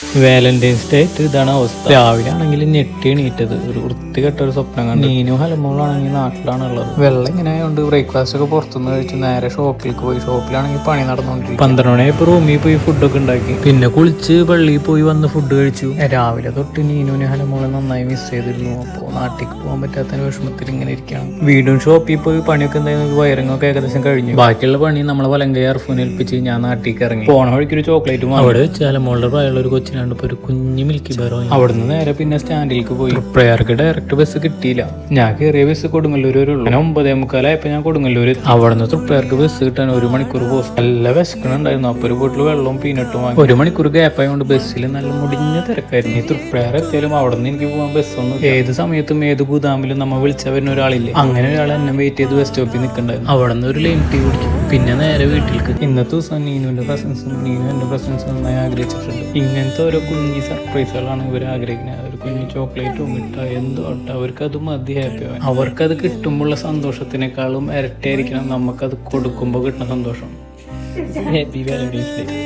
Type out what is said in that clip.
Valentine's day ആയിട്ട് ഇതാണ് അവസ്ഥ. രാവിലെ ആണെങ്കിൽ ഞെട്ടി എണീറ്റത് ഒരു വൃത്തികെട്ട ഒരു സ്വപ്നം കണ്ടു. നീനും ഹലമോളാണെങ്കിൽ നാട്ടിലാണുള്ളത്. വെള്ളം ഇങ്ങനെ ആയതുകൊണ്ട് ബ്രേക്ക്ഫാസ്റ്റ് ഒക്കെ പുറത്തുനിന്ന് കഴിച്ച് നേരെ ഷോപ്പിലേക്ക് പോയി. ഷോപ്പിലാണെങ്കിൽ പണി നടന്നുകൊണ്ടിരിക്കും. 12 മണിയായപ്പോൾ റൂമിൽ പോയി ഫുഡൊക്കെ ഉണ്ടാക്കി. പിന്നെ കുളിച്ച് പള്ളിയിൽ പോയി വന്ന് ഫുഡ് കഴിച്ചു. രാവിലെ തൊട്ട് നീനുവിനെ ഹലമോളെ നന്നായി മിസ് ചെയ്തിരുന്നു. അപ്പോൾ നാട്ടിലേക്ക് പോകാൻ പറ്റാത്ത വിഷമത്തിൽ ഇങ്ങനെ ഇരിക്കുകയാണ്. വീണ്ടും ഷോപ്പിൽ പോയി പണിയൊക്കെ എന്തായാലും വയറിങ്ങൊക്കെ ഏകദേശം കഴിഞ്ഞു. ബാക്കിയുള്ള പണി നമ്മളെ വലങ്കൈ അർഫൂനെ ഏൽപ്പിച്ച് ഞാൻ നാട്ടിലേക്ക് ഇറങ്ങി. പോണ വഴിക്ക് ഒരു ചോക്ലേറ്റും അവിടെ വെച്ച് ഹലമോളുടെ പ്രായമുള്ള ഒരു കൊച്ചിനാണ്ട് ഇപ്പൊ ഒരു കുഞ്ഞു മിൽക്കി ബാർ. അവിടുന്ന് നേരെ പിന്നെ സ്റ്റാൻഡിലേക്ക് പോയി. പ്രയർക്ക് ഡയറക്റ്റ് ബസ് കിട്ടിയില്ല. ഞാൻ കയറിയ ബസ് കൊടുങ്ങല്ലൂർ വരെ ഉള്ളൂ. 9:45 ഞാൻ കൊടുങ്ങല്ലൂർ. അവിടുന്ന് തൃപ്രയർക്ക് ബസ് കിട്ടാൻ 1 മണിക്കൂർ പോസ്റ്റ്. നല്ല വിശക്കണുണ്ടായിരുന്നു. അപ്പൊ ഒരു ബോട്ടിൽ വെള്ളവും പീനട്ടും വാങ്ങി. 1 മണിക്കൂർ ഗ്യാപ്പ് ആയതുകൊണ്ട് ബസ്സിൽ നല്ല മുടിഞ്ഞ തിരക്കായിരുന്നു. ഈ തൃപ്രയർ എത്തിയാലും അവിടെ നിന്ന് എനിക്ക് പോകാൻ ബസ്സൊന്നും. ഏത് സമയത്തും ഏത് ഗുദാമിലും നമ്മൾ വിളിച്ചാൽ വരുന്ന ഒരാളില്ലേ, അങ്ങനെ ഒരാൾ എന്നെ വെയിറ്റ് ചെയ്ത് ബസ് സ്റ്റോപ്പിൽ നിൽക്കണ്ടായിരുന്നു. അവിടെ നിന്ന് ഒരു ലൈൻ ടീ കുടിച്ചു. പിന്നെ നേരെ വീട്ടിലേക്ക്. ഇന്നത്തെ ദിവസം നീനുവിന്റെ പ്രസൻസും നീനു എന്റെ പ്രസൻസും നന്നായി ആഗ്രഹിച്ചിട്ടുണ്ട്. ഇങ്ങനത്തെ ഓരോ കുഞ്ഞു സർപ്രൈസുകളാണ് ഇവർ ആഗ്രഹിക്കുന്നത്. ഒരു കുഞ്ഞു ചോക്ലേറ്റോ മിഠായി എന്തോ ആട്ടെ, അവർക്കത് മതി. ഹാപ്പി ആവാൻ. അവർക്കത് കിട്ടുമ്പോഴുള്ള സന്തോഷത്തിനേക്കാളും ഇരട്ടിയായിരിക്കണം നമുക്കത് കൊടുക്കുമ്പോൾ കിട്ടുന്ന സന്തോഷം. Happy Valentine's day.